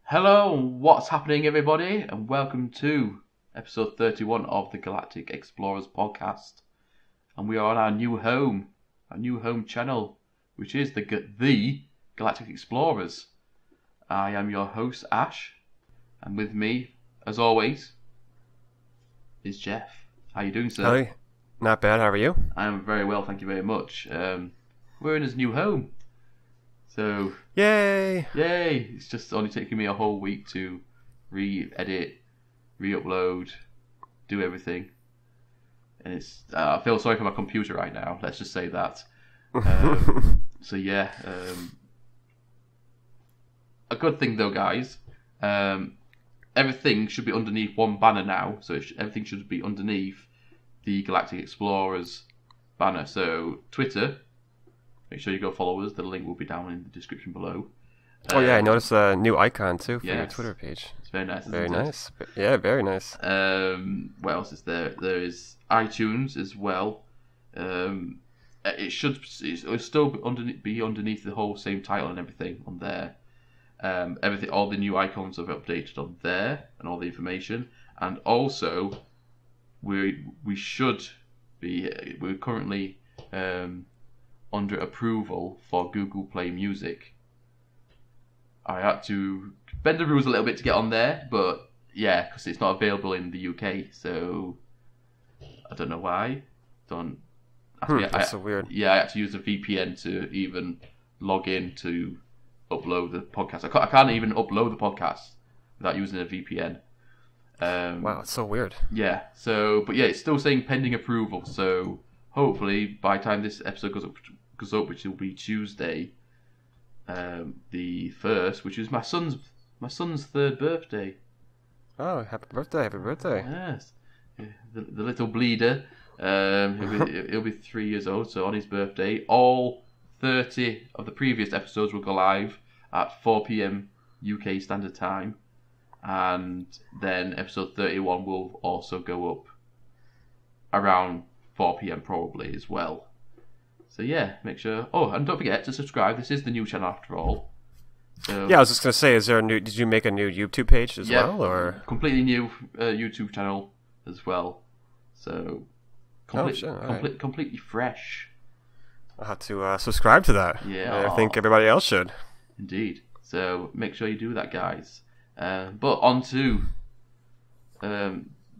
Hello, what's happening, everybody, and welcome to episode 31 of the Galactic Explorers Podcast. And we are on our new home channel, which is the Galactic Explorers. I am your host, Ash, and with me, as always, is Jeff. How you doing, sir? Hi, not bad. How are you? I'm very well, thank you very much. We're in his new home. So, Yay! It's just only taking me a whole week to re-edit, re-upload, do everything. And I feel sorry for my computer right now, let's just say that. A good thing though, guys, everything should be underneath one banner now, so everything should be underneath the Galactic Explorers banner. So, Twitter, make sure you go follow us. The link will be down in the description below. Oh yeah, I noticed a new icon too for your Yes. Twitter page. It's very nice. Very isn't it? nice. Yeah, very nice. What else is there? There is iTunes as well. It'll still be underneath the whole same title and everything on there. All the new icons are updated on there and all the information. And also, we're currently under approval for Google Play Music. I had to bend the rules a little bit to get on there, but yeah, because it's not available in the UK, so I don't know why. That's so weird. Yeah, I had to use a VPN to even log in to upload the podcast. I can't even upload the podcast without using a VPN. Wow, it's so weird. Yeah, but it's still saying pending approval, so hopefully by the time this episode goes up, which will be Tuesday, the 1st, which is my son's 3rd birthday. Oh, happy birthday! Yes, the little bleeder. He'll be 3 years old. So on his birthday, all 30 of the previous episodes will go live at 4 p.m. UK Standard Time, and then episode 31 will also go up around 4 p.m. probably as well. So yeah, make sure. Oh, and don't forget to subscribe. This is the new channel after all. So, Yeah, I was just gonna say, did you make a new YouTube page as well, or completely new YouTube channel as well? So completely fresh. I'll have to subscribe to that. Yeah, I think everybody else should. Indeed. So make sure you do that, guys. But on to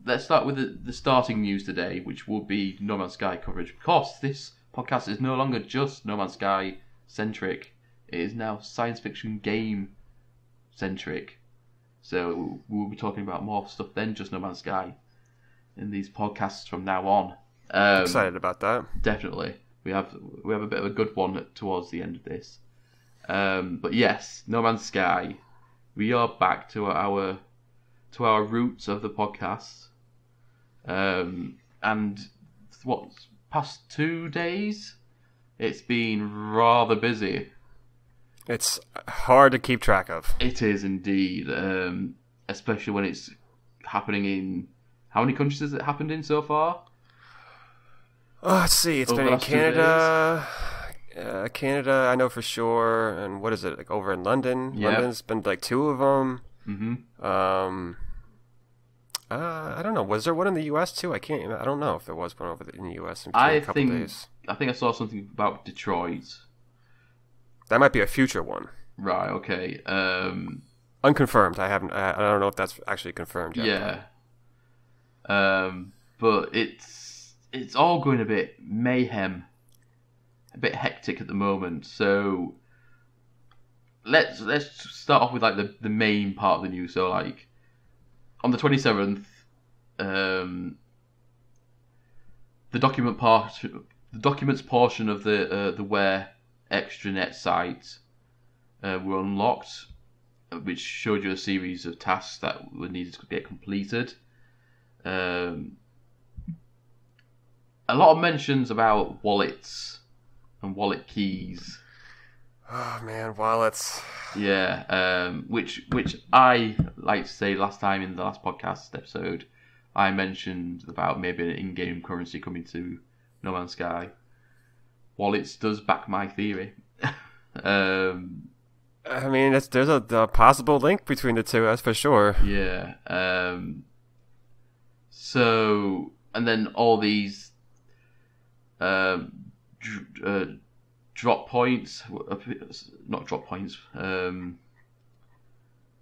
let's start with the starting news today, which will be No Man's Sky coverage, because this podcast is no longer just No Man's Sky centric. It is now science fiction game centric. So we'll be talking about more stuff than just No Man's Sky in these podcasts from now on. Excited about that. Definitely. We have a bit of a good one towards the end of this. But yes, No Man's Sky. We are back to our roots of the podcast. And past 2 days, it's been rather busy. It's hard to keep track of. It is indeed, especially when it's happening in... How many countries has it happened in so far? Oh, let's see. It's been in Canada. Canada, I know for sure. And what is it, like over in London? Yeah. London's been like 2 of them. Mm-hmm. I don't know. Was there one in the U.S. too? I don't know if there was one in the U.S. in a couple days. I think I saw something about Detroit. That might be a future one. Right. Okay. Unconfirmed. I don't know if that's actually confirmed yet. Yeah. But it's all going a bit mayhem, a bit hectic at the moment. So let's start off with like the main part of the news. So like on the 27th, the documents portion of the Where extranet site were unlocked, which showed you a series of tasks that were needed to get completed. A lot of mentions about wallets and wallet keys. Oh man, wallets. Yeah, which I like to say last time in the last podcast episode, I mentioned about maybe an in-game currency coming to No Man's Sky. Wallets does back my theory. I mean, there's a possible link between the two, that's for sure. Yeah. So, and then all these drop points, not drop points.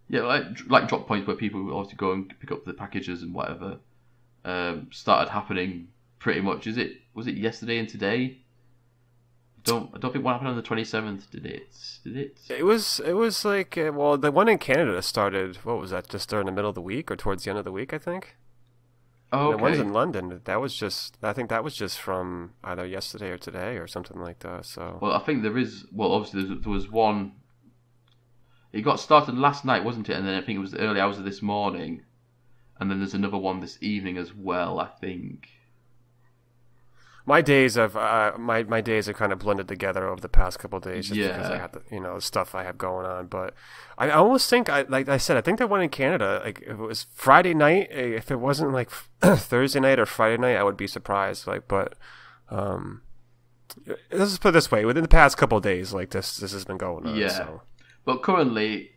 Yeah, like drop points where people obviously go and pick up the packages and whatever. Started happening pretty much. Was it yesterday and today? I don't think one happened on the 27th. Did it? It was like well, the one in Canada started. What was that? Just during the middle of the week or towards the end of the week, I think. Oh, okay. The ones in London. I think that was just from either yesterday or today or something like that. So. Well, I think there is. Well, obviously there was one. It got started last night, wasn't it? And then I think it was the early hours of this morning, and then there's another one this evening as well, I think. My days have my days are kind of blended together over the past couple of days, just because I have the stuff I have going on. But I almost think like I said, I think that one in Canada, like if it was Friday night, if it wasn't like Thursday night or Friday night, I would be surprised. Like, but let's put it this way: within the past couple of days, like this has been going on. Yeah, so. But currently,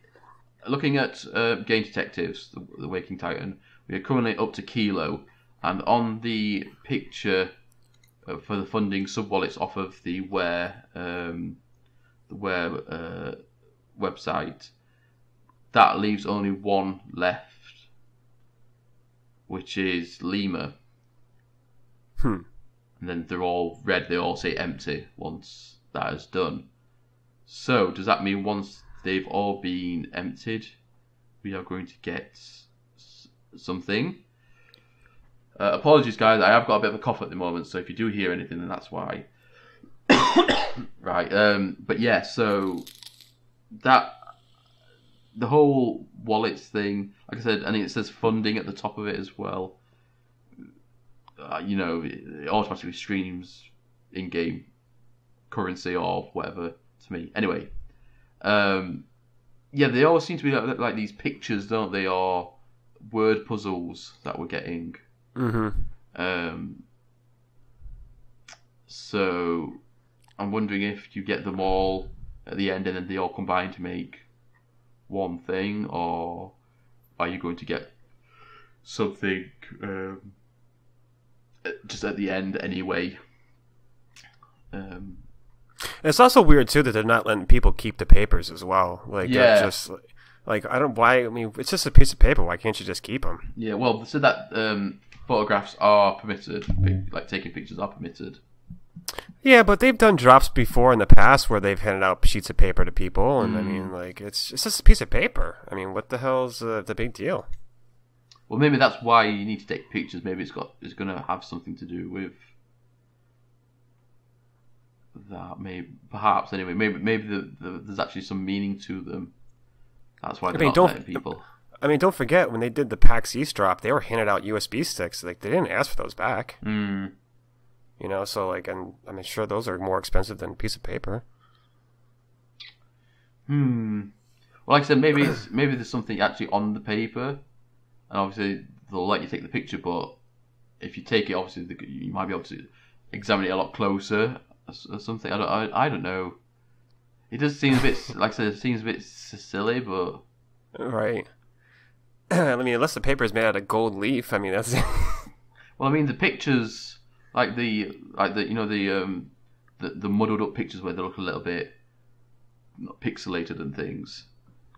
looking at Game Detectives, the Waking Titan, we are currently up to Kilo, and on the picture for the funding sub-wallets off of the Where website, that leaves only one left, which is Lima. And then they're all red, they all say empty once that is done. So, does that mean once they've all been emptied, we are going to get something? Apologies, guys. I have got a bit of a cough at the moment, so if you do hear anything, then that's why. Right. But yeah, so the whole wallets thing, like I said, and it says funding at the top of it as well. It automatically streams in-game currency or whatever to me. Anyway, they always seem to be like these pictures, don't they, or word puzzles that we're getting. So I'm wondering if you get them all at the end and then they all combine to make one thing, or are you going to get something just at the end anyway? It's also weird too that they're not letting people keep the papers as well. Like, just like I don't why. I mean, it's just a piece of paper. Why can't you just keep them? Yeah, well, so that photographs are permitted, like taking pictures are permitted. Yeah, but they've done drops before in the past where they've handed out sheets of paper to people, and I mean, like it's just a piece of paper. I mean, what the hell's the big deal? Well, maybe that's why you need to take pictures. Maybe it's going to have something to do with that. Maybe, perhaps anyway. Maybe there's actually some meaning to them. That's why they're not letting people. I mean, don't forget when they did the PAX East drop, they were handed out USB sticks. Like they didn't ask for those back. So like, and I mean, sure, those are more expensive than a piece of paper. Well, like I said, maybe there's something actually on the paper, and obviously they'll let you take the picture. But if you take it, obviously you might be able to examine it a lot closer or something. I don't know. It does seem a bit, like I said, it seems a bit silly, but right. I mean, unless the paper is made out of gold leaf, I mean that's. Well, I mean the pictures, like the muddled up pictures where they look a little bit not pixelated and things.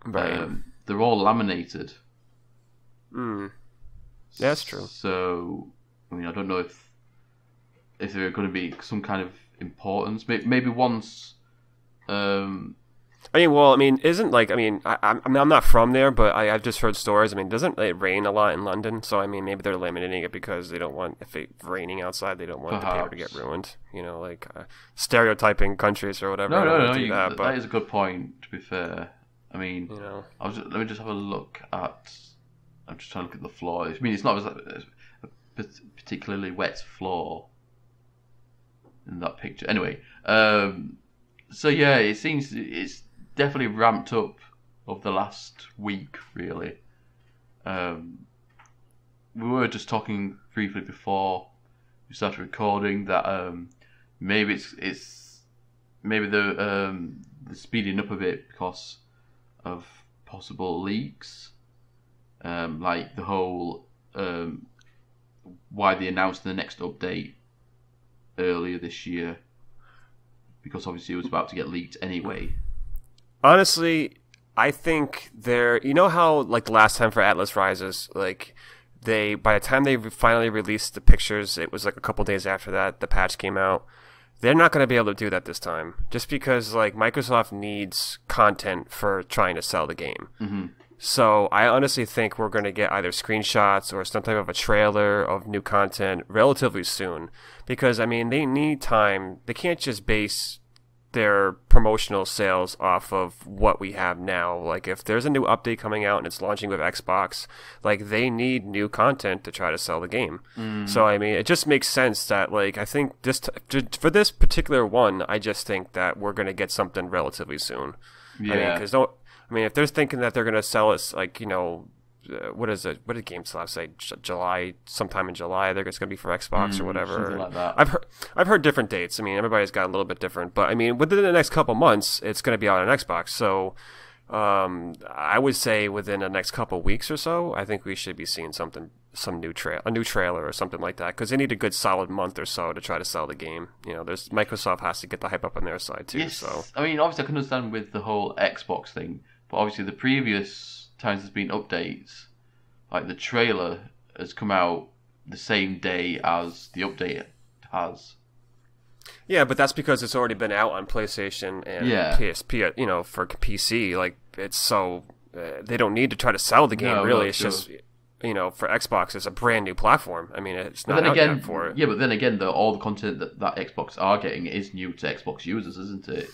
Right. They're all laminated. Yeah, that's true. So, I mean, I don't know if there are going to be some kind of importance. Maybe once. Isn't like I'm not from there, but I've just heard stories. I mean, doesn't it rain a lot in London? So I mean, maybe they're limiting it because they don't want if it's raining outside, they don't want the paper to get ruined. Stereotyping countries or whatever. No. That is a good point. To be fair, I mean, let me just have a look at. I'm just trying to look at the floor. I mean, it's not a particularly wet floor in that picture. Anyway, so yeah, it seems it's definitely ramped up over the last week, really. We were just talking briefly before we started recording that maybe it's maybe they're speeding up a bit because of possible leaks, like the whole why they announced the next update earlier this year, because obviously it was about to get leaked anyway. Honestly, I think you know how like the last time for Atlas Rises, like by the time they finally released the pictures, it was like a couple days after that the patch came out. They're not going to be able to do that this time, just because like Microsoft needs content for trying to sell the game. Mm-hmm. So I honestly think we're going to get either screenshots or some type of a trailer of new content relatively soon, because I mean they need time. They can't just base their promotional sales off of what we have now. Like if there's a new update coming out and it's launching with Xbox, like they need new content to try to sell the game. So I mean it just makes sense that like I think for this particular one, I just think that we're going to get something relatively soon. Yeah. I mean, because if they're thinking that they're going to sell us like, you know, what is it? What did GameStop say? July, sometime in July, they're it's going to be for Xbox or whatever. Something like that. I've heard different dates. I mean, everybody's got a little bit different, but I mean, within the next couple months, it's going to be out on Xbox. So, I would say within the next couple weeks or so, I think we should be seeing a new trailer or something like that, because they need a good solid month or so to try to sell the game. You know, Microsoft has to get the hype up on their side too. Yes. So, I mean, obviously, I can understand with the whole Xbox thing, but obviously, the previous times there's been updates, like the trailer has come out the same day as the update has. Yeah, but that's because it's already been out on PlayStation and PSP. You know, for PC, like it's so they don't need to try to sell the game. Really, it's just, you know, for Xbox, it's a brand new platform. I mean, it's not out yet for it. Yeah, but then again, all the content that Xbox are getting is new to Xbox users, isn't it?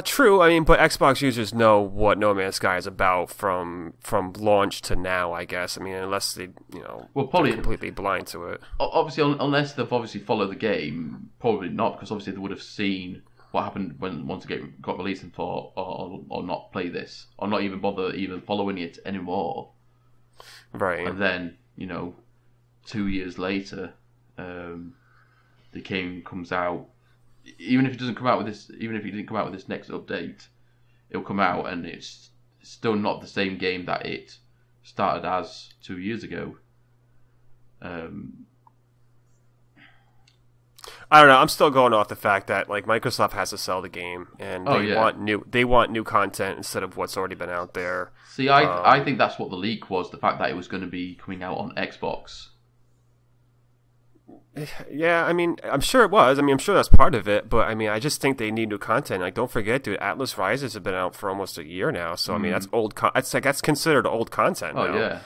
True. I mean, but Xbox users know what No Man's Sky is about from launch to now, I guess. I mean, unless they, you know, probably completely blind to it. Obviously, unless they've obviously followed the game, probably not, because obviously they would have seen what happened once the game got released and thought, or not play this, or not even bother following it anymore. Right. And then, you know, 2 years later, the game comes out. Even if it doesn't come out with this, even if it didn't come out with this next update, it'll come out and it's still not the same game that it started as 2 years ago. I don't know. I'm still going off the fact that like Microsoft has to sell the game, and they want new content instead of what's already been out there. See, I think that's what the leak was: the fact that it was going to be coming out on Xbox. Yeah, I mean, I'm sure it was. I mean, I'm sure that's part of it, but I mean, I just think they need new content. Like, don't forget, dude, Atlas Rises have been out for almost a year now, so I mean, that's old. That's considered old content now. Oh yeah.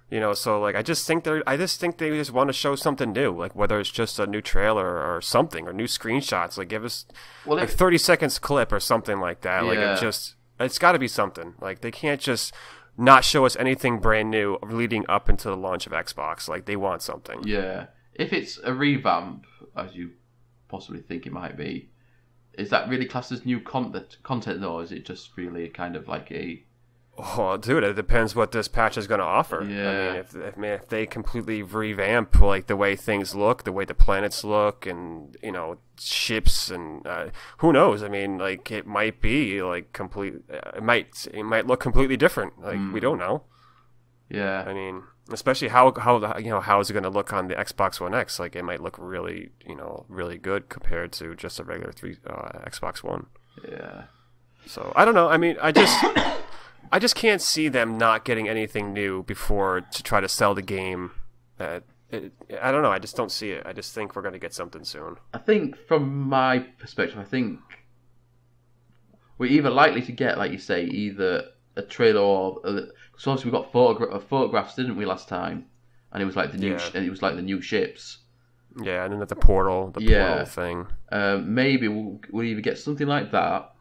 You know, so like, I just think they just want to show something new, like whether it's just a new trailer or something, or new screenshots. Like, give us 30 seconds clip or something like that. Yeah. Like, it's got to be something. Like, they can't just not show us anything brand new leading up into the launch of Xbox. Like, they want something. Yeah. If it's a revamp, as you possibly think it might be, is that really classed as new content though, or is it just really kind of like a... Oh, dude, it depends what this patch is going to offer. Yeah. I mean, if they completely revamp like the way things look, the way the planets look, and, you know, ships, and who knows? I mean, like, it might be like it might look completely different. Like, we don't know. Yeah. I mean, especially how is it going to look on the Xbox One X? Like, it might look really, you know, really good compared to just a regular Xbox One. Yeah. So I don't know. I mean, I just can't see them not getting anything new before to try to sell the game. I don't know. I just don't see it. I just think we're going to get something soon. I think, from my perspective, I think we're either likely to get, like you say, either a trailer or... So obviously we got photographs, didn't we, last time? And it was like the new ships. Yeah, and then the portal thing. Maybe we'll either get something like that.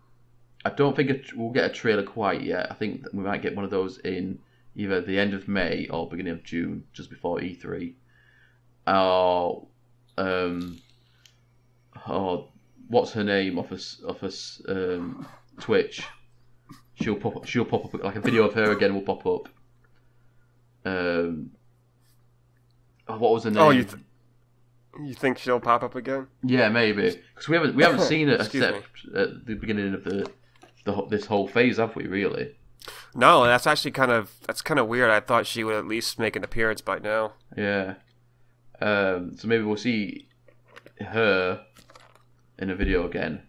I don't think we'll get a trailer quite yet. I think that we might get one of those in either the end of May or beginning of June, just before E3. Or what's her name off us Twitch? She'll pop up, like a video of her again will pop up. What was her name? Oh, you think she'll pop up again? Yeah, maybe, because we haven't seen it except at the beginning of the this whole phase, have we? Really? No, that's actually kind of weird. I thought she would at least make an appearance by now. Yeah. So maybe we'll see her in a video again.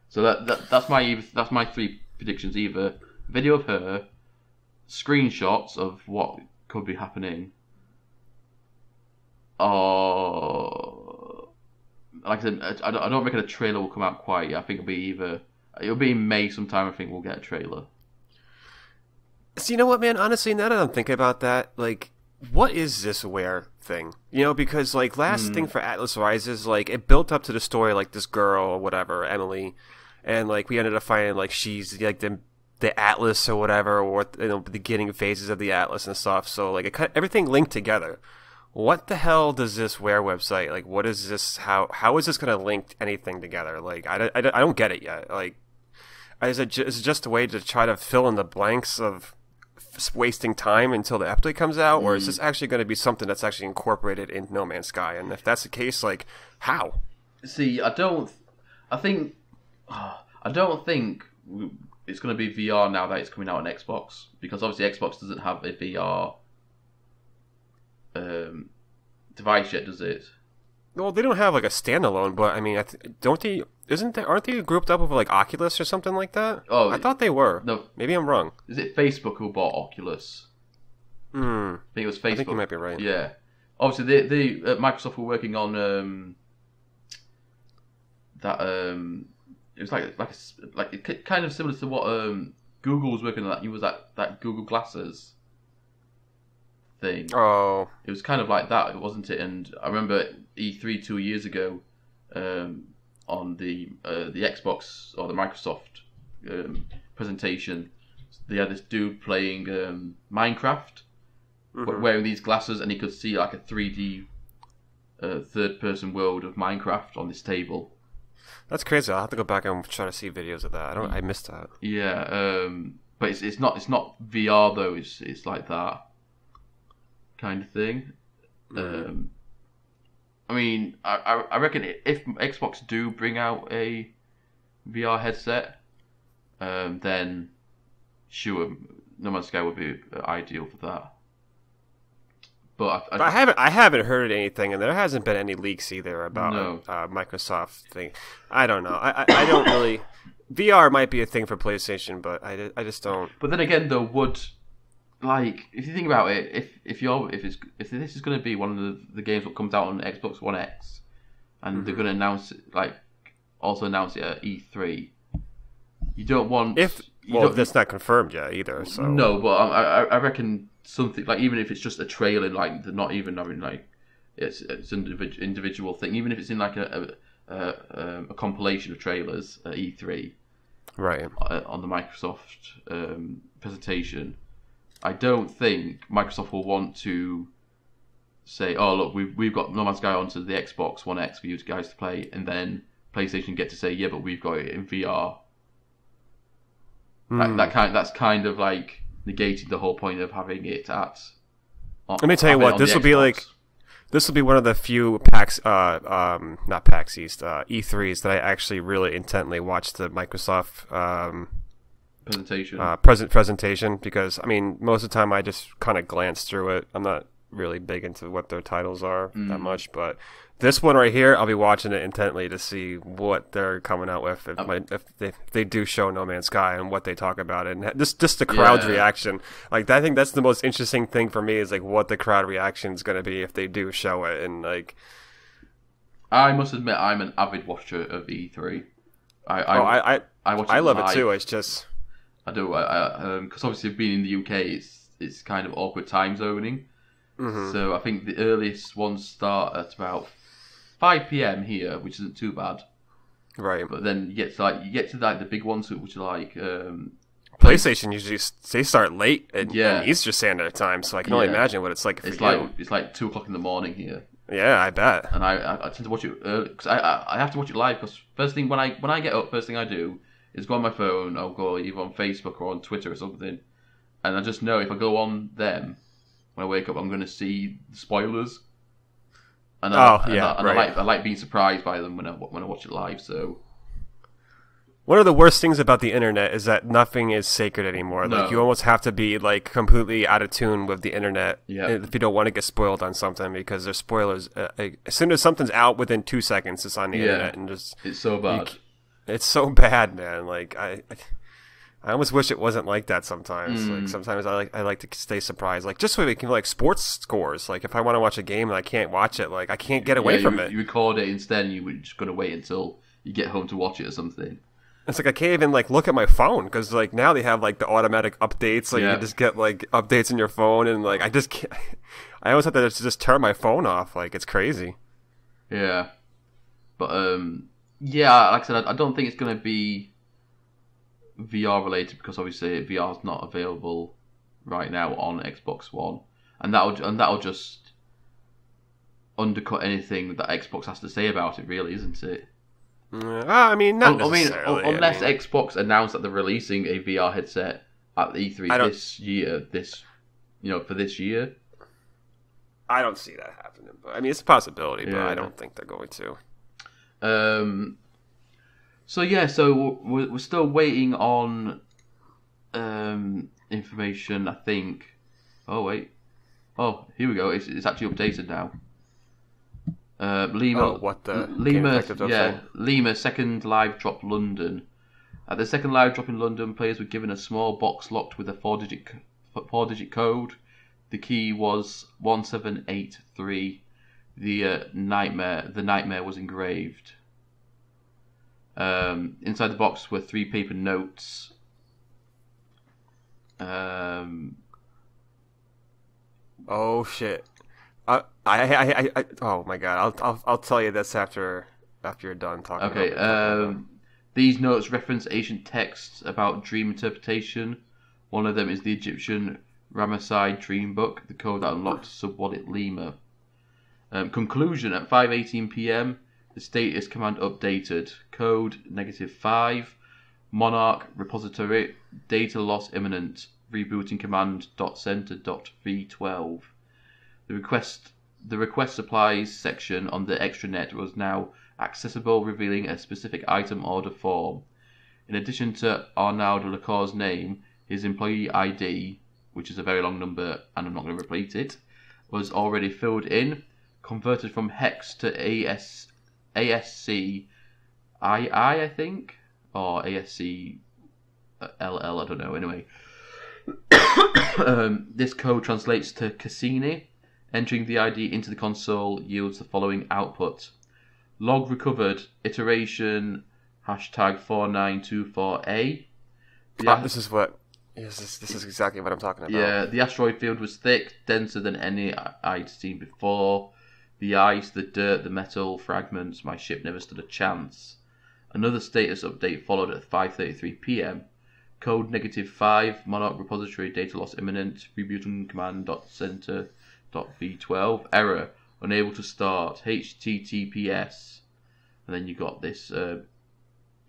So that's my 3 predictions: either video of her, screenshots of what could be happening, or like I said, I don't reckon a trailer will come out quite yet. I think it'll be in May sometime. I think we'll get a trailer. So you know what, man? Honestly, now that I'm thinking about that, like, what is this Where thing? You know, because like last thing for Atlas Rises, like it built up to the story, like this girl or whatever, Emily, and like we ended up finding like she's like the Atlas or whatever, or the beginning phases of the Atlas and stuff. So like everything linked together. What the hell does this Where website, like, what is this? How is this going to link anything together? Like, I don't get it yet. Like, is it just a way to try to fill in the blanks of wasting time until the update comes out, or is this actually going to be something that's actually incorporated in No Man's Sky? And if that's the case, like, how? See, I don't think it's going to be VR now that it's coming out on Xbox, because obviously Xbox doesn't have a VR device yet, does it? Well, they don't have like a standalone, but I mean, aren't they grouped up with like Oculus or something like that? Oh, I thought they were. No, maybe I'm wrong. Is it Facebook who bought Oculus? I think it was Facebook. I think you might be right. Yeah, obviously they Microsoft were working on that. It was like kind of similar to what Google was working on. That was that Google Glasses thing. Oh, it was kind of like that, wasn't it? And I remember E3 2 years ago, on the Xbox or the Microsoft presentation, they had this dude playing Minecraft, wearing these glasses, and he could see like a 3D third-person world of Minecraft on this table. That's crazy. I'll have to go back and try to see videos of that. I missed that. Yeah, but it's not VR though. It's like that kind of thing. I mean, I reckon if Xbox do bring out a VR headset, then sure, No Man's Sky would be ideal for that. But I haven't heard anything, and there hasn't been any leaks either about Microsoft thing. I don't know. I don't really. VR might be a thing for PlayStation, but I just don't. But then again, though, like, if you think about it, if this is going to be one of the games that comes out on Xbox One X, and they're going to announce it, also announce it at E3, you don't want that's not confirmed yet either. So no, but I reckon something like, even if it's just a trailer, like they're not even having like it's an individual thing, even if it's in like a compilation of trailers at E3, right, on the Microsoft presentation. I don't think Microsoft will want to say, "Oh, look, we've got No Man's Sky onto the Xbox One X for you guys to play," and then PlayStation get to say, "Yeah, but we've got it in VR." That's kind of like negating the whole point of having it at. Let me tell you what, this will be one of the few not PAX East, E3s that I actually really intently watched the Microsoft presentation, because I mean, most of the time I just kind of glance through it. I'm not really big into what their titles are that much, but this one right here, I'll be watching it intently to see what they're coming out with if they do show No Man's Sky and what they talk about it, and just the crowd's reaction. Like, I think that's the most interesting thing for me, is like what the crowd reaction is going to be if they do show it. And like, I must admit, I'm an avid watcher of E3. I watch I love live. it too. It's just I do, because obviously being in the UK, it's kind of awkward time zoning. So I think the earliest ones start at about 5 p.m. here, which isn't too bad. Right. But then you get to the big ones, which are like PlayStation usually they start late in Eastern Standard Time, so I can only imagine what it's like for you. It's like 2 o'clock in the morning here. Yeah, I bet. And I tend to watch it early, because I have to watch it live, because first thing when I get up, first thing I do is go on my phone. I'll go either on Facebook or on Twitter or something, and I just know if I go on them when I wake up, I'm going to see the spoilers. And I like being surprised by them when I watch it live. So One of the worst things about the internet is that nothing is sacred anymore. No. Like, you almost have to be like completely out of tune with the internet if you don't want to get spoiled on something, because there's spoilers. As soon as something's out, within 2 seconds, it's on the internet, and just it's so bad. It's so bad, man. Like I almost wish it wasn't like that sometimes. Like sometimes I like to stay surprised. Like, just so we can like sports scores. Like, if I want to watch a game and I can't watch it, like I can't get away from it. You record it instead, and you were just gonna wait until you get home to watch it or something. It's like I can't even like look at my phone, because like now they have like the automatic updates. Like you can just get like updates in your phone, and like I just can't. I always have to just turn my phone off. Like, it's crazy. Yeah, but like I said, I don't think it's gonna be VR related, because obviously VR is not available right now on Xbox One, and that'll just undercut anything that Xbox has to say about it, really, isn't it? I mean, not necessarily. Unless Xbox announced that they're releasing a VR headset at the E3 this year, for this year. I don't see that happening. But I mean, it's a possibility, but I don't think they're going to. So we're still waiting on information, I think. Oh wait. Oh, here we go. It's actually updated now. Lima, Lima second live drop London. At the second live drop in London, players were given a small box locked with a 4-digit code. The key was 1783. The nightmare was engraved. Inside the box were 3 paper notes. Oh shit. Oh my god! I'll tell you this after you're done talking. Okay. These notes reference ancient texts about dream interpretation. One of them is the Egyptian Ramesside dream book, the code that unlocked Subwallet Lima. Conclusion: at 5:18 p.m. the status command updated. Code -5. Monarch repository data loss imminent. Rebooting command .center.v12. The request supplies section on the extranet was now accessible, revealing a specific item order form. In addition to Arnaud Lecour's name, his employee ID, which is a very long number and I'm not going to repeat it, was already filled in, converted from hex to ASCII, I think, or ASCII, I don't know, anyway. This code translates to Cassini. Entering the ID into the console yields the following output. Log recovered, iteration, #4924A. This is exactly what I'm talking about. Yeah, the asteroid field was thick, denser than any I'd seen before. The ice, the dirt, the metal fragments, my ship never stood a chance. Another status update followed at 5:33 p.m. Code -5, Monarch repository data loss imminent, rebooting command .center.v12, error, unable to start, HTTPS, and then you got this,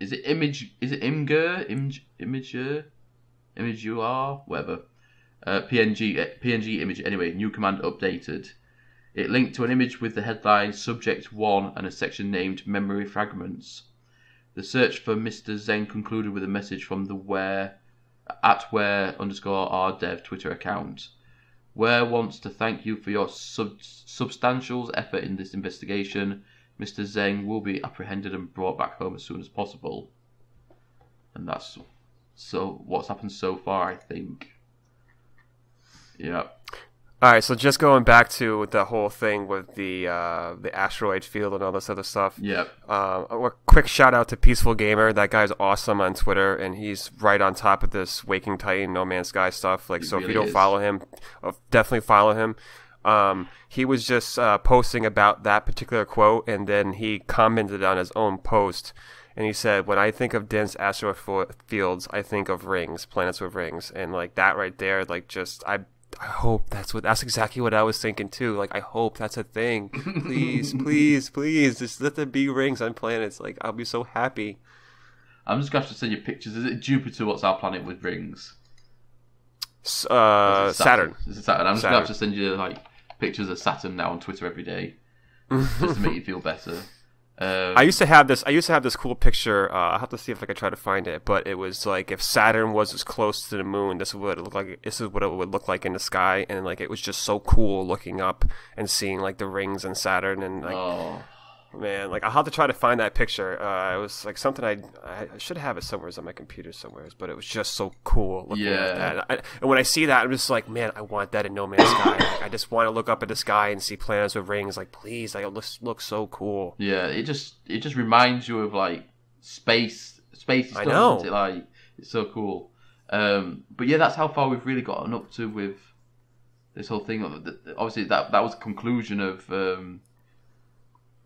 is it Imgur, whatever, PNG image, anyway, new command updated. It linked to an image with the headline Subject 1 and a section named Memory Fragments. The search for Mr. Zeng concluded with a message from the @where_rdev Twitter account. Where wants to thank you for your substantial effort in this investigation. Mr. Zeng will be apprehended and brought back home as soon as possible. And that's what's happened so far, I think. Yeah. All right, so just going back to the whole thing with the asteroid field and all this other stuff. Yeah. A quick shout out to Peaceful Gamer. That guy's awesome on Twitter, and he's right on top of this Waking Titan, No Man's Sky stuff. Like, so if you don't follow him, definitely follow him. He was just posting about that particular quote, and then he commented on his own post, and he said, "When I think of dense asteroid fields, I think of rings, planets with rings," and like that right there, like just I hope that's exactly what I was thinking too. Like, I hope that's a thing. Please, please, please, just let there be rings on planets. Like, I'll be so happy. I'm just going to have to send you pictures. Is it Jupiter? What's our planet with rings? Saturn. Is it Saturn? I'm just going to have to send you like pictures of Saturn now on Twitter every day, just to make you feel better. I used to have this cool picture. I'll have to see if I can try to find it. But it was like if Saturn was as close to the moon, this is what it looked like. This is what it would look like in the sky, and like it was just so cool looking up and seeing like the rings and Saturn and like. Man, like I'll have to try to find that picture. It was like something I should have it somewhere on my computer somewhere, but it was just so cool looking at that. And when I see that, I'm just like, man, I want that in No Man's Sky. Like, I just want to look up at the sky and see planets with rings. Like, please, like, it looks so cool. Yeah, it just reminds you of like space stuff. I know. Isn't it? Like, it's so cool. But yeah, that's how far we've really gotten up to with this whole thing. Obviously, that was the conclusion of.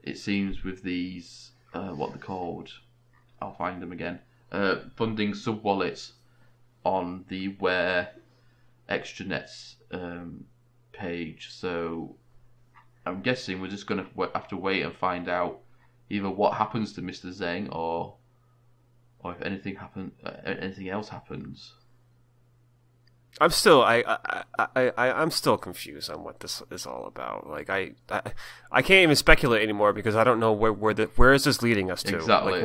It seems with these, what they're called, I'll find them again, funding sub-wallets on the Where Extranets page. So I'm guessing we're just going to have to wait and find out either what happens to Mr. Zeng or if anything else happens. I'm still I'm still confused on what this is all about. Like I can't even speculate anymore because I don't know where is this leading us to? Exactly. Like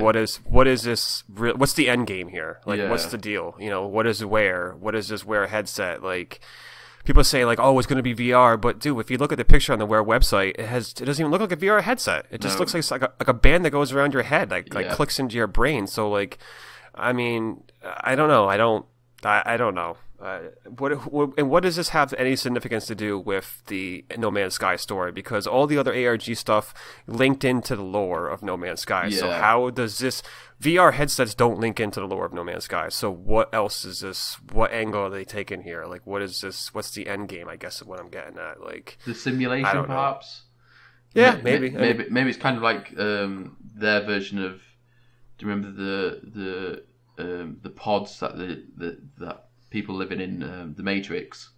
what is this? What's the end game here? Like what's the deal? You know, what is this Wear headset? Like people say like, oh, it's going to be VR, but dude, if you look at the picture on the Wear website, it doesn't even look like a VR headset. It just looks like a band that goes around your head, like clicks into your brain. So like, I mean, I don't know. I don't know. What does this have any significance to do with the No Man's Sky story? Because all the other ARG stuff linked into the lore of No Man's Sky. Yeah. So how does this VR headsets don't link into the lore of No Man's Sky? So what else is this? What angle are they taking here? Like, what is this? What's the end game? I guess is what I'm getting at. Like the simulation, perhaps. Yeah, maybe. Maybe it's kind of like their version of. Do you remember the pods that people living in the Matrix?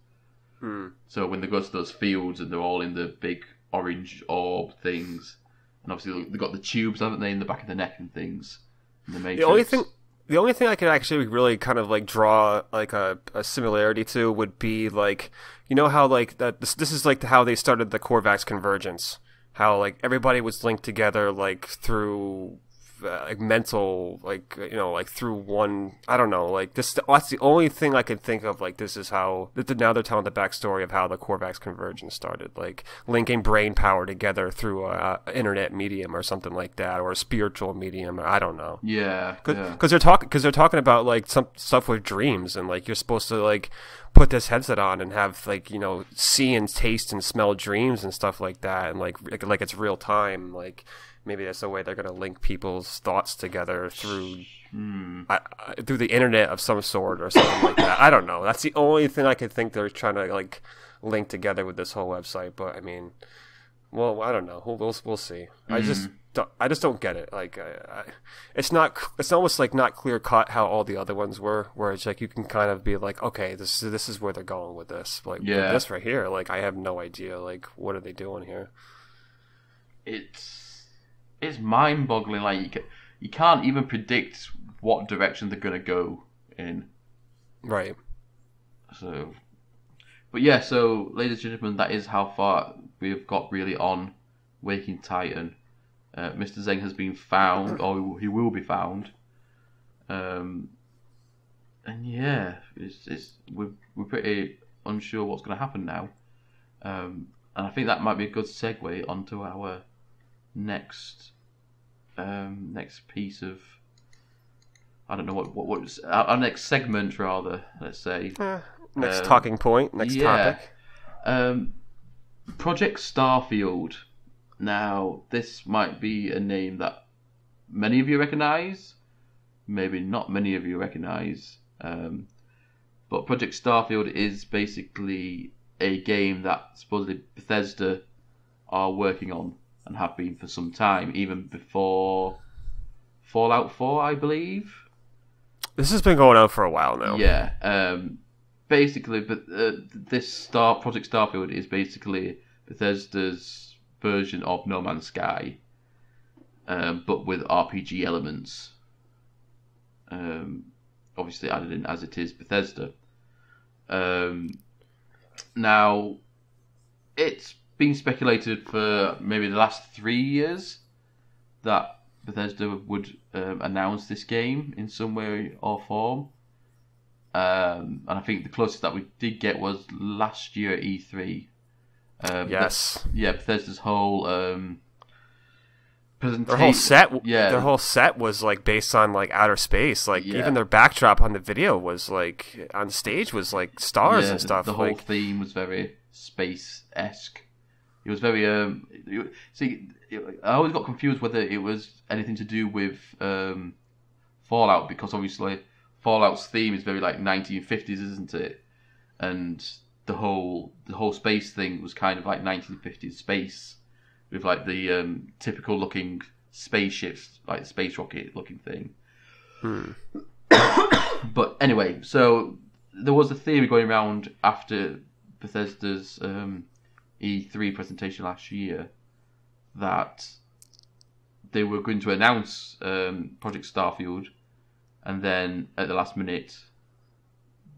So when they go to those fields and they're all in the big orange orb things, and obviously they've got the tubes, haven't they, in the back of the neck and things in the Matrix. The only thing I could actually really kind of like draw like a similarity to would be like, you know how like that this is like how they started the Korvax convergence, how like everybody was linked together like through like mental, like, you know, like through one, I don't know, like this, that's the only thing I could think of. Like this is how now they're telling the backstory of how the Korvax convergence started, like linking brain power together through a internet medium or something like that, or a spiritual medium. I don't know. Yeah, because they're talking about like some stuff with dreams, and like you're supposed to like put this headset on and have like, you know, see and taste and smell dreams and stuff like that, and like it's real time. Like maybe that's the way they're going to link people's thoughts together through through the internet of some sort or something like that. I don't know. That's the only thing I could think they're trying to like link together with this whole website. But I mean, well, I don't know. We'll see. I just don't get it. Like, it's almost like not clear cut how all the other ones were. Where it's like you can kind of be like, okay, this is where they're going with this. Like, with this right here, like I have no idea. Like, what are they doing here? It's mind-boggling. Like you can't even predict what direction they're gonna go in. Right. So, but yeah. So, ladies and gentlemen, that is how far we've got really on Waking Titan. Mr. Zeng has been found, or he will be found. And yeah, we're pretty unsure what's going to happen now. And I think that might be a good segue onto our next piece of, I don't know what our next segment rather, let's say. Next talking point, next topic. Project Starfield. Now, this might be a name that many of you recognise, maybe not many of you recognise. But Project Starfield is basically a game that supposedly Bethesda are working on and have been for some time, even before Fallout 4, I believe. This has been going on for a while now. Yeah. Basically, but this Project Starfield is basically Bethesda's version of No Man's Sky, but with RPG elements. Obviously added in as it is Bethesda. Now, it's been speculated for maybe the last 3 years that Bethesda would announce this game in some way or form. And I think the closest that we did get was last year at E3. Yes. Bethesda's whole presentation. Their whole set was like based on like outer space. Like even their backdrop on the video was like on stage was like stars and stuff. The whole theme was very space-esque. It was very I always got confused whether it was anything to do with Fallout, because obviously Fallout's theme is very like 1950s, isn't it? And the whole space thing was kind of like 1950s space, with like the typical looking spaceships, like space rocket looking thing. But anyway, so there was a theory going around after Bethesda's E3 presentation last year that they were going to announce Project Starfield, and then at the last minute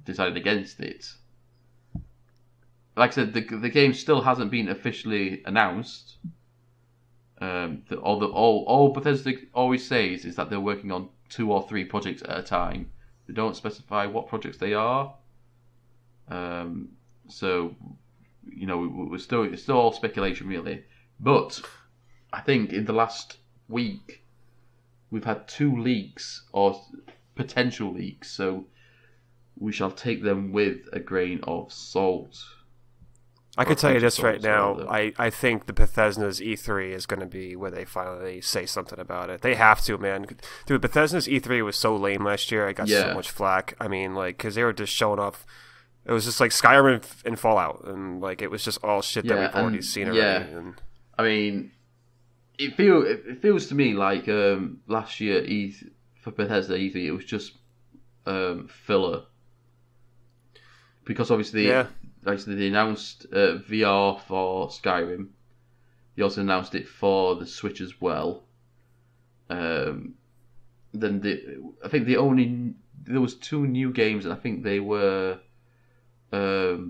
decided against it. Like I said, the game still hasn't been officially announced. All Bethesda always says is that they're working on 2 or 3 projects at a time. They don't specify what projects they are. So, you know, it's still all speculation, really. But I think in the last week we've had 2 leaks, or potential leaks. So we shall take them with a grain of salt. I can tell you this right now. I think the Bethesda's E3 is going to be where they finally say something about it. They have to, man. Dude, Bethesda's E3 was so lame last year. I got so much flack. I mean, like, because they were just showing off. It was just like Skyrim and Fallout, and like it was just all shit that we've already seen already. Yeah. And... I mean, it feels to me like last year for Bethesda E3 it was just filler, because obviously. Yeah. Like they announced VR for Skyrim. They also announced it for the Switch as well. Then I think there was 2 new games, and I think they were. It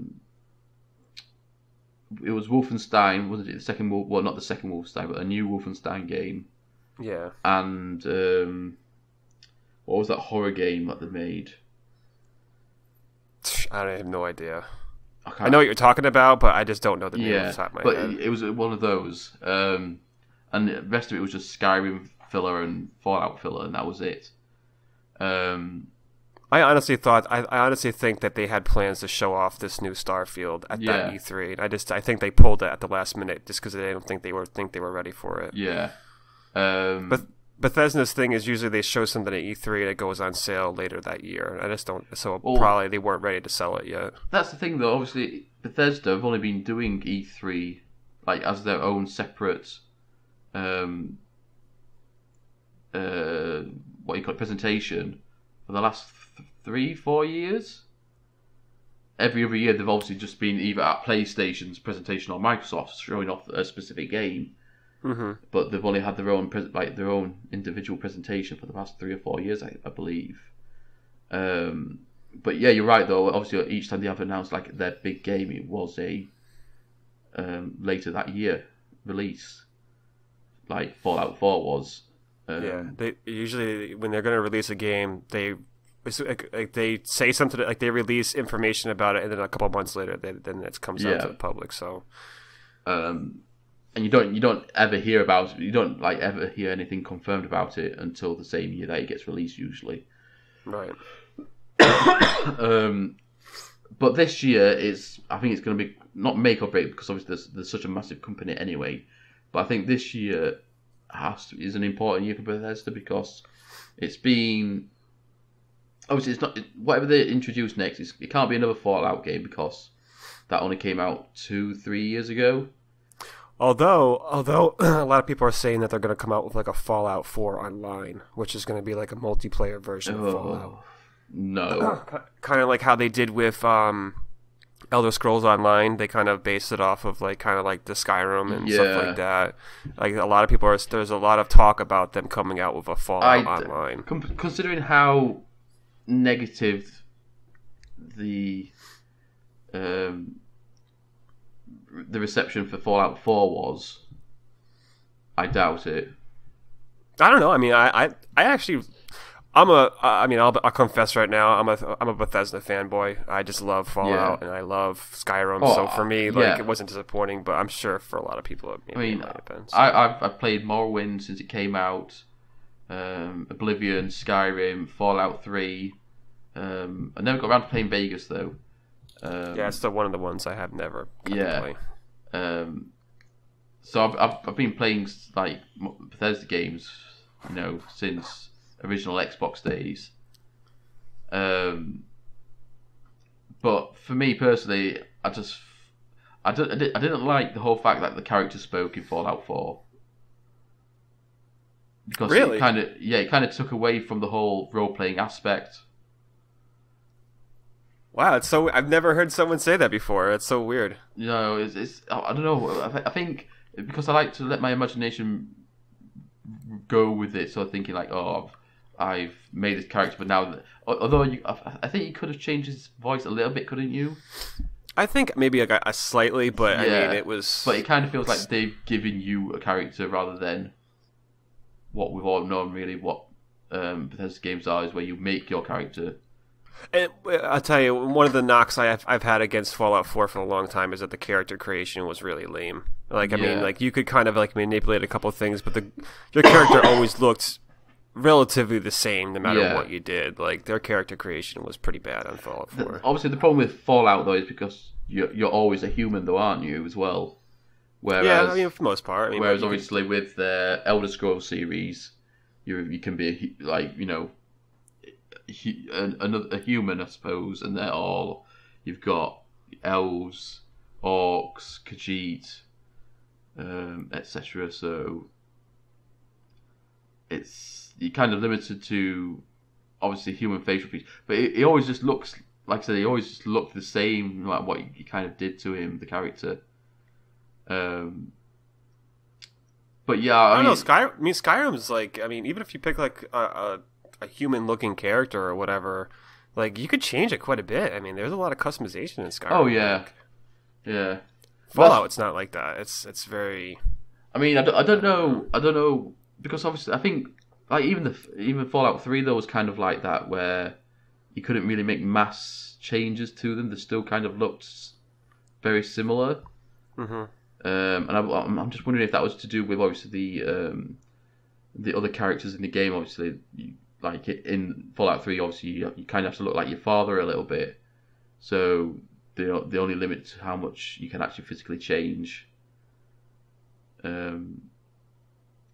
was Wolfenstein, wasn't it? The second, well, not the second Wolfenstein, but a new Wolfenstein game. Yeah. And what was that horror game that they made? I have no idea. I know what you're talking about, but I just don't know the name off the top of my head. But it was one of those. And the rest of it was just Skyrim filler and Fallout filler, and that was it. I honestly think that they had plans to show off this new Starfield at that E3. And I think they pulled it at the last minute just because they don't think they were ready for it. Yeah. But Bethesda's thing is usually they show something at E3 and it goes on sale later that year. I just don't. So probably they weren't ready to sell it yet. That's the thing, though. Obviously, Bethesda have only been doing E3 like as their own separate, presentation for the last 3-4 years. Every other year, they've obviously just been either at PlayStation's presentation or Microsoft's showing off a specific game. Mm-hmm. But they've only had their own individual presentation for the past 3 or 4 years, I believe. But yeah, you're right though. Obviously, each time they have announced like their big game, it was a later that year release, like Fallout 4 was. They usually when they're going to release a game, they say something like they release information about it, and then a couple months later, then it comes out to the public. So. And you don't ever hear about it. You don't like ever hear anything confirmed about it until the same year that it gets released, usually. Right. But this year I think it's going to be not make or break, because obviously there's such a massive company anyway. But I think this year is an important year for Bethesda, because it's been obviously it's not whatever they introduce next. It can't be another Fallout game, because that only came out 2-3 years ago. Although a lot of people are saying that they're going to come out with like a Fallout 4 online, which is going to be like a multiplayer version of Fallout. No. Kind of like how they did with Elder Scrolls Online. They kind of based it off of like kind of like the Skyrim and stuff like that. Like a lot of people there's a lot of talk about them coming out with a Fallout Online. Considering how negative the reception for Fallout 4 was, I doubt it. I don't know. I mean, I actually, I'll confess right now, I'm a Bethesda fanboy. I just love Fallout and I love Skyrim. So for me, it wasn't disappointing, but I'm sure for a lot of people, it might have been. So. I've played Morrowind since it came out, Oblivion, Skyrim, Fallout 3. I never got around to playing Vegas though. It's still one of the ones I have never played. So I've been playing like Bethesda games, since original Xbox days. But for me personally, I didn't like the whole fact that the character spoke in Fallout 4. Because it kind of took away from the whole role playing aspect. Wow, it's so I've never heard someone say that before. It's so weird. It's I don't know. I think because I like to let my imagination go with it. So thinking like, I've made this character, but now, although I think you could have changed his voice a little bit, couldn't you? I think maybe like a slightly, but I mean it was. But it kind of feels like they've given you a character rather than what we've all known. Really, what Bethesda games are is where you make your character. And I'll tell you, one of the knocks I've had against Fallout 4 for a long time is that the character creation was really lame. Like, I mean, like you could kind of like manipulate a couple things, but your character always looked relatively the same no matter what you did. Like, their character creation was pretty bad on Fallout 4. Obviously, the problem with Fallout though is because you're always a human, though, aren't you? As well. Whereas, I mean, for the most part. Whereas, obviously, with the Elder Scrolls series, you can be a human, I suppose, and they're all. You've got elves, orcs, Khajiit, etc. So you're kind of limited to obviously human facial features, but it always just looks like I said. He always just looked the same, like what you kind of did to him, the character. But yeah, I don't know. Skyrim's like, I mean, even if you pick like a human-looking character or whatever, like you could change it quite a bit. I mean, there's a lot of customization in Skyrim. Oh yeah, yeah. Fallout, it's not like that. It's very. I mean, I don't know because obviously I think like even Fallout 3 though was kind of like that where you couldn't really make mass changes to them. They still kind of looked very similar. Mm-hmm. And I'm just wondering if that was to do with obviously the other characters in the game. Obviously, like in Fallout 3, obviously you kind of have to look like your father a little bit. So they only limit how much you can actually physically change on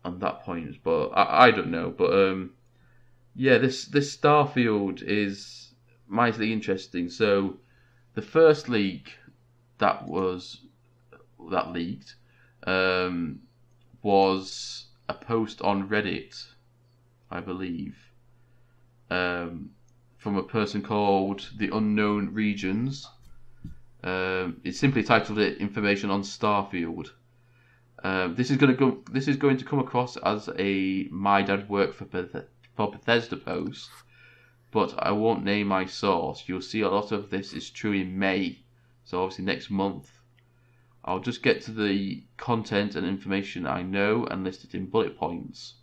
that point. But I don't know. But this Starfield is mightily interesting. So the first leak that leaked was a post on Reddit, I believe, from a person called The Unknown Regions. It simply titled it "Information on Starfield." This is going to come across as a "My Dad Worked for Bethesda" post, but I won't name my source. You'll see a lot of this is true in May, so obviously next month. I'll just get to the content and information I know and list it in bullet points.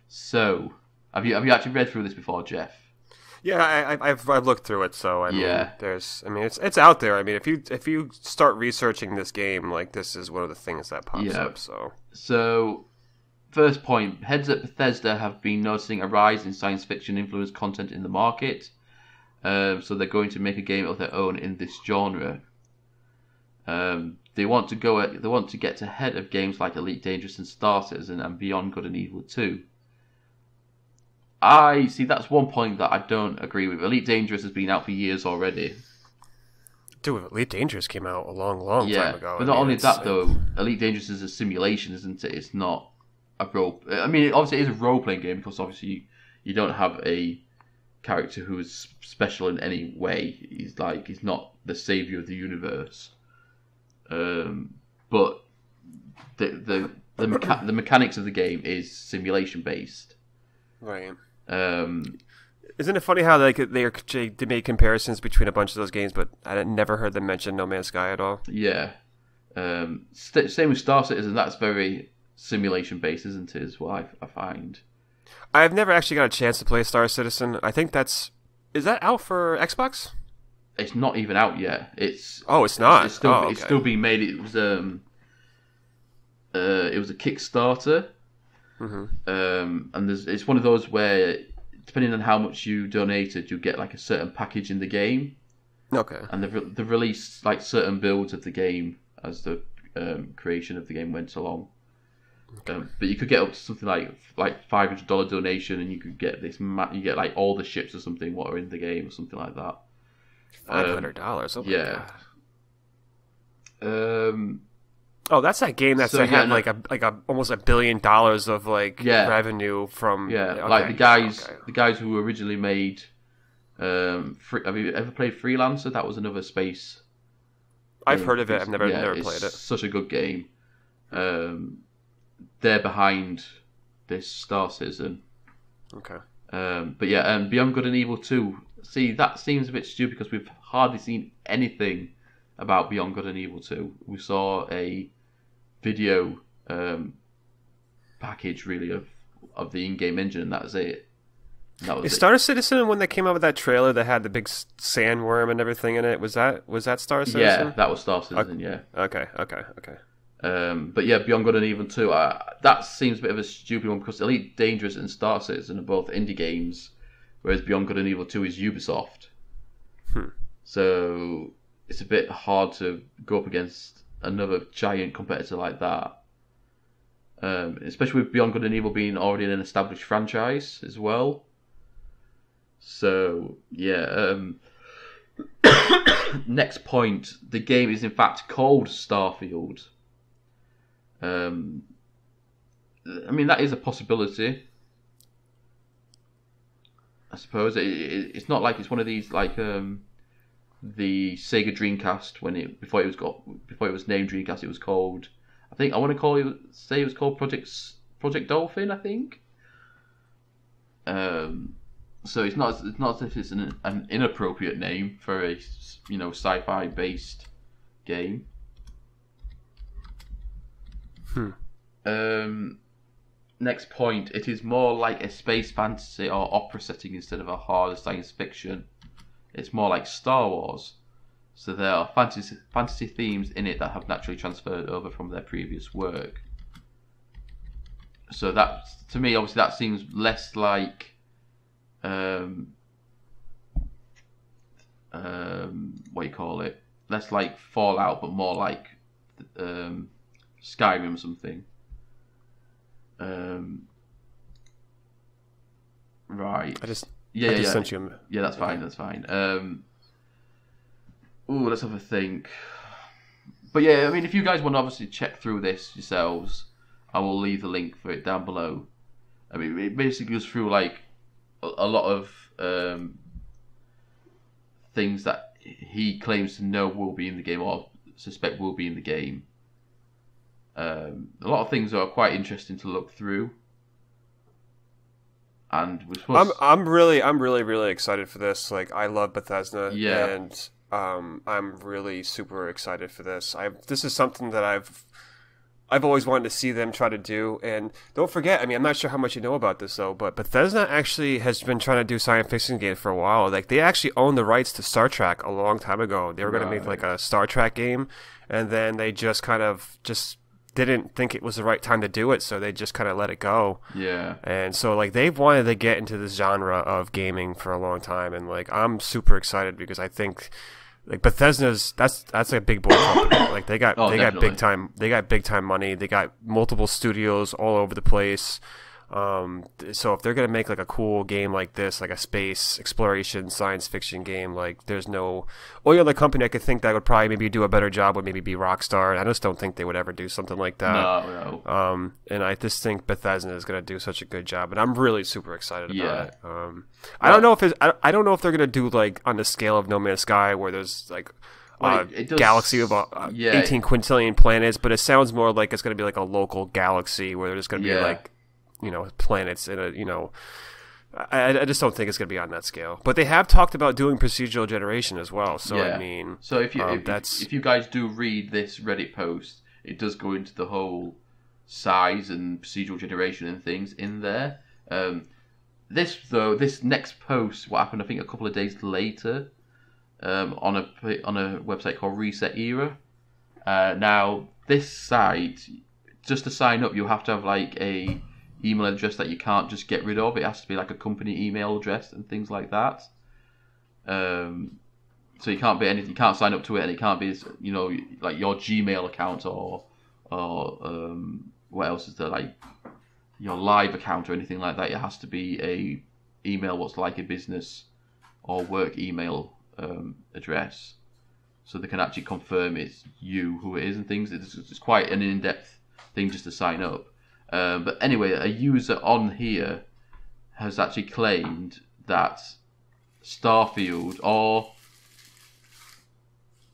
So, have you actually read through this before, Jeff? Yeah, I've looked through it. So it's out there. I mean, if you start researching this game, like this is one of the things that pops up. So, first point: heads at Bethesda have been noticing a rise in science fiction influenced content in the market. So they're going to make a game of their own in this genre. They want to get ahead of games like Elite Dangerous and Star Citizen and Beyond Good and Evil 2. I see that's one point that I don't agree with. Elite Dangerous has been out for years already. Dude, Elite Dangerous came out a long time ago. But not only that though, Elite Dangerous is a simulation, isn't it? It's not a role. I mean, obviously it is a role-playing game because obviously you don't have a character who is special in any way. He's not the savior of the universe. But the mechanics of the game is simulation based, right? Isn't it funny how they made comparisons between a bunch of those games, but I never heard them mention No Man's Sky at all? Yeah. Same with Star Citizen. That's very simulation based, isn't it? Is what I find. I've never actually got a chance to play Star Citizen. I think is that out for Xbox? It's not even out yet. It's not. It's still being made. It was a Kickstarter, and it's one of those where, depending on how much you donated, you get like a certain package in the game. Okay. And they've released like certain builds of the game as the creation of the game went along. Okay. But you could get up to something like $500 donation, and you could get this. You get like all the ships or something what are in the game or something like that. $500. Yeah. Oh, that's that game that's had like a almost $1 billion of revenue from. Yeah, okay. Like the guys who originally made. Have you ever played Freelancer? That was another space. I've heard of it. I've never played it. Such a good game. They're behind this Star Citizen. Okay. But yeah, and Beyond Good and Evil 2. See, that seems a bit stupid because we've hardly seen anything about Beyond Good and Evil 2. We saw a video package really of the in-game engine, and that was it. Star Citizen, when they came out with that trailer that had the big sandworm and everything in it, was that Star Citizen? Yeah, that was Star Citizen. Yeah. Okay. But yeah, Beyond Good and Evil 2, that seems a bit of a stupid one because Elite Dangerous and Star Citizen are both indie games, whereas Beyond Good and Evil 2 is Ubisoft. So it's a bit hard to go up against another giant competitor like that. Especially with Beyond Good and Evil being already an established franchise as well. So, yeah. Next point. The game is in fact called Starfield. I mean, that is a possibility. I suppose. It's not like it's one of these, like, the Sega Dreamcast, before it was named Dreamcast, it was called... say it was called Project Dolphin, I think. So it's not as if it's an inappropriate name for a sci-fi based game. Next point, it is more like a space fantasy or opera setting instead of a hard science fiction. It's more like Star Wars. So there are fantasy themes in it that have naturally transferred over from their previous work. So that, to me, obviously, that seems less like what do you call it? Less like Fallout, but more like Skyrim or something. Right. I just sent you. Yeah, that's fine. That's fine. Let's have a think. But yeah, I mean, if you guys want to obviously check through this yourselves, I will leave the link for it down below. I mean, it basically goes through like a lot of things that he claims to know will be in the game or suspect will be in the game. A lot of things are quite interesting to look through. And we're supposed I'm really excited for this. Like, I love Bethesda, and I'm really super excited for this. This is something that I've always wanted to see them try to do. And don't forget, I mean, I'm not sure how much you know about this though, but Bethesda actually has been trying to do science fiction games for a while. Like, they actually owned the rights to Star Trek a long time ago. They were going to make like a Star Trek game, and then they just kind of didn't think it was the right time to do it, so they just kind of let it go. Yeah. And so, like, they've wanted to get into this genre of gaming for a long time, and like, I'm super excited because I think, like, Bethesda's that's a big boy company. Like, they got big time money. They got multiple studios all over the place. So if they're gonna make like a cool game like this, like a space exploration science fiction game, like, there's no only other company I could think that would probably maybe do a better job would maybe be Rockstar, and I just don't think they would ever do something like that. No. And I just think Bethesda is gonna do such a good job, and I'm really super excited about it. I don't know if they're gonna do like on the scale of No Man's Sky, where there's like galaxy of 18 quintillion planets, but it sounds more like it's gonna be like a local galaxy where there's gonna be like, planets in a, I just don't think it's going to be on that scale. But they have talked about doing procedural generation as well. So, I mean... So if you guys do read this Reddit post, it does go into the whole size and procedural generation and things in there. This next post, what happened, I think, a couple of days later, on a website called Resetera. Now, this site, just to sign up, you have to have like a email address that you can't just get rid of. It has to be like a company email address and things like that. So you can't be anything. You can't sign up to it, and it can't be, like your Gmail account or what else is there, like your live account or anything like that. It has to be a email what's like a business or work email address, so they can actually confirm it's you who it is and things. It's quite an in-depth thing just to sign up. But anyway, a user on here has actually claimed that Starfield, or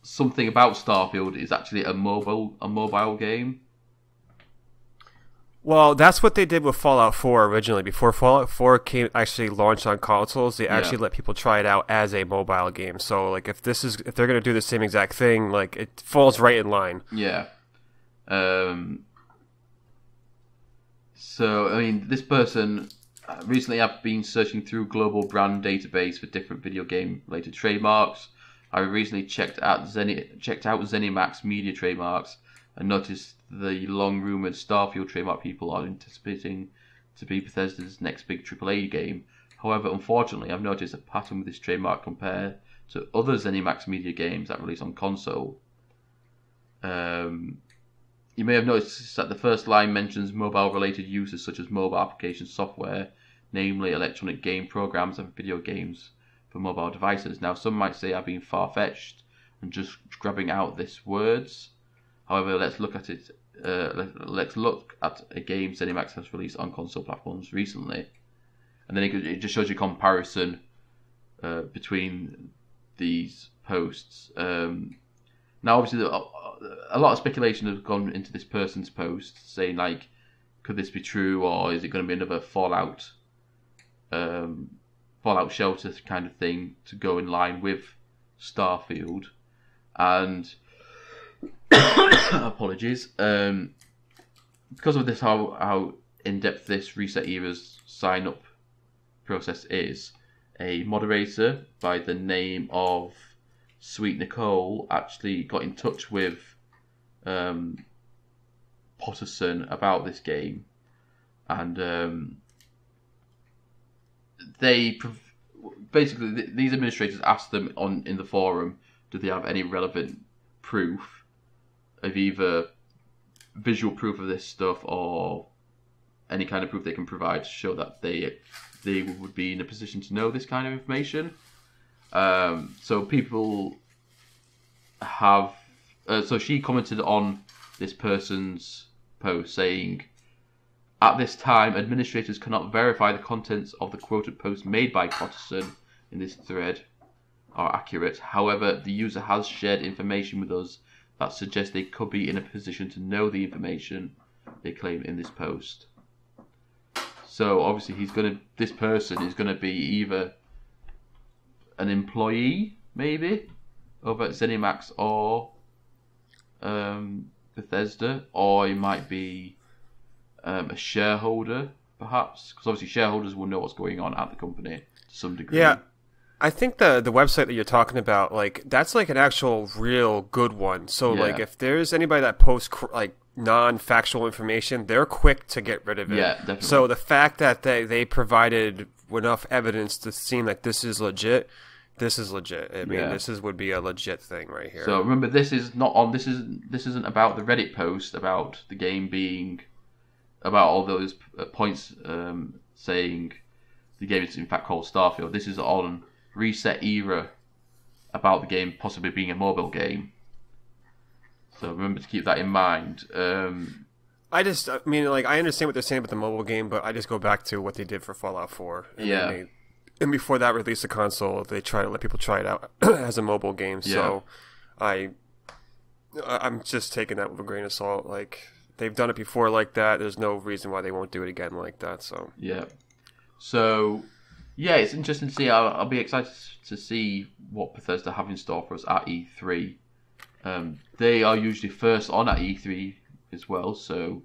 something about Starfield, is actually a mobile game. Well, that's what they did with Fallout 4 originally. Before Fallout 4 actually launched on consoles, they actually let people try it out as a mobile game. So, like, if they're going to do the same exact thing, like, it falls right in line. Yeah. So, I mean, this person, recently I've been searching through global brand database for different video game related trademarks. I recently checked out ZeniMax media trademarks and noticed the long-rumoured Starfield trademark people are anticipating to be Bethesda's next big AAA game. However, unfortunately, I've noticed a pattern with this trademark compared to other ZeniMax media games that release on console. You may have noticed that the first line mentions mobile-related uses such as mobile application software, namely electronic game programs and video games for mobile devices. Now, some might say I've been far-fetched and just grabbing out these words. However, let's look at it. Let's look at a game ZeniMax has released on console platforms recently, and then it just shows you a comparison between these posts. Now, obviously, a lot of speculation has gone into this person's post, saying like, could this be true, or is it going to be another Fallout Shelter kind of thing to go in line with Starfield? And apologies. Because of this, how in-depth this Resetera's sign-up process is, a moderator by the name of Sweet Nicole actually got in touch with Potterson about this game, and basically these administrators asked them in the forum, do they have any relevant proof of either visual proof of this stuff or any kind of proof they can provide to show that they would be in a position to know this kind of information. So people have... so she commented on this person's post saying, at this time, administrators cannot verify the contents of the quoted post made by Potterson in this thread are accurate. However, the user has shared information with us that suggests they could be in a position to know the information they claim in this post. So obviously this person is going to be either an employee, maybe, over at ZeniMax or Bethesda, or he might be a shareholder, perhaps, because obviously shareholders will know what's going on at the company to some degree. Yeah, I think the website that you're talking about, like, that's like an actual real good one. So like, if there's anybody that posts like non-factual information, they're quick to get rid of it. Yeah, definitely. So the fact that they provided enough evidence to seem like this is legit. I mean, this would be a legit thing right here. So remember, this isn't about the Reddit post about the game being about all those points saying the game is in fact called Starfield. This is on Resetera about the game possibly being a mobile game. So remember to keep that in mind. I mean, like, I understand what they're saying about the mobile game, but I just go back to what they did for Fallout 4. And before that released the console, they try to let people try it out as a mobile game. So I'm just taking that with a grain of salt. Like, they've done it before like that. There's no reason why they won't do it again like that. So it's interesting to see. I'll be excited to see what Bethesda have in store for us at E3. They are usually first on at E3 as well, so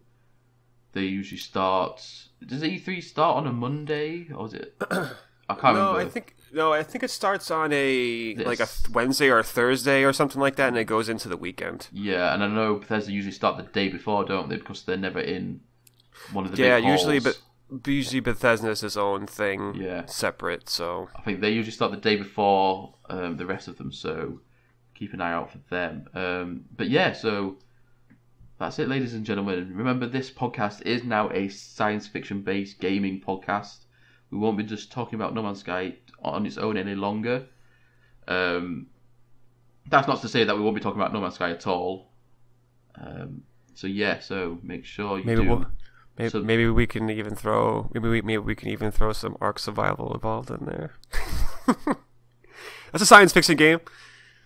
they usually start. Does E3 start on a Monday, or is it? I can't remember. I think it starts on a Wednesday or a Thursday or something like that, and it goes into the weekend. Yeah, and I know Bethesda usually start the day before, don't they? Because they're never in one of the big halls. Usually Bethesda is its own thing, separate. So I think they usually start the day before the rest of them. So keep an eye out for them. But yeah, so that's it, ladies and gentlemen. Remember, this podcast is now a science fiction based gaming podcast. We won't be just talking about No Man's Sky on its own any longer. That's not to say that we won't be talking about No Man's Sky at all. So make sure you do. Maybe we can even throw some Ark Survival involved in there. That's a science fiction game.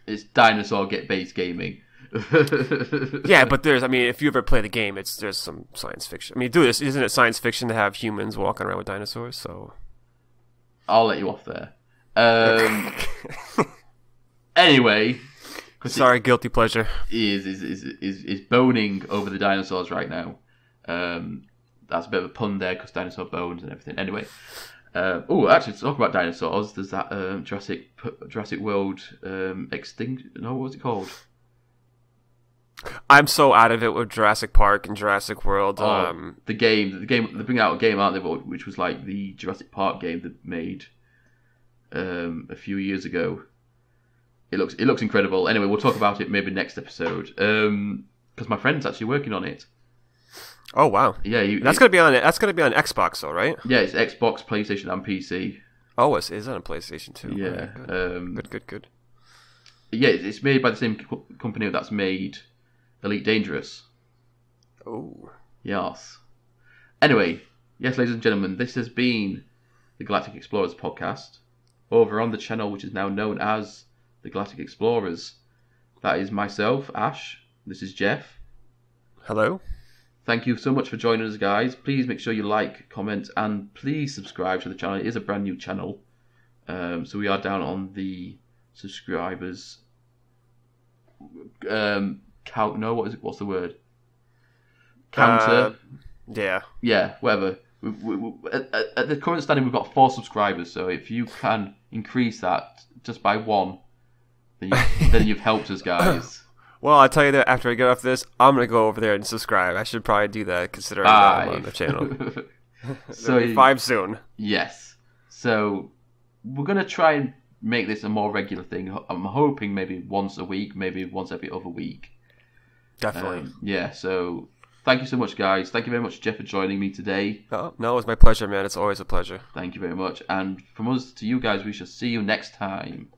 It's dinosaur based gaming. Yeah, but if you ever play the game, there's some science fiction. I mean, isn't it science fiction to have humans walking around with dinosaurs? So I'll let you off there. Anyway, sorry, guilty pleasure. Is boning over the dinosaurs right now. That's a bit of a pun there because dinosaur bones and everything. Anyway, actually, to talk about dinosaurs, there's that Jurassic World Extinction. No, what was it called? I'm so out of it with Jurassic Park and Jurassic World. The game. They're bringing out a game, aren't they? Which was like the Jurassic Park game they made a few years ago. It looks incredible. Anyway, we'll talk about it maybe next episode. Because my friend's actually working on it. Oh wow! Yeah, that's gonna be on Xbox, though, right? Yeah, it's Xbox, PlayStation, and PC. Oh, it is on a PlayStation too. Yeah. Okay, good. Yeah, it's made by the same company that's made Elite Dangerous. Oh. Yes. Anyway, yes, ladies and gentlemen, this has been the Galactic Explorers Podcast over on the channel which is now known as the Galactic Explorers. That is myself, Ash. This is Jeff. Hello. Thank you so much for joining us, guys. Please make sure you like, comment, and please subscribe to the channel. It is a brand new channel. So we are down on the subscribers count. No, what's the word? Counter. Yeah, whatever. At the current standing, we've got 4 subscribers. So if you can increase that just by 1, then you've helped us, guys. Well, I'll tell you that after I get off this, I'm going to go over there and subscribe. I should probably do that considering I'm on the channel. So 5 soon. Yes. So we're going to try and make this a more regular thing. I'm hoping maybe once a week, maybe once every other week. Definitely. So thank you so much, guys. Thank you very much, Jeff, for joining me today. Oh, no, it was my pleasure, man. It's always a pleasure. Thank you very much. And from us to you guys, we shall see you next time.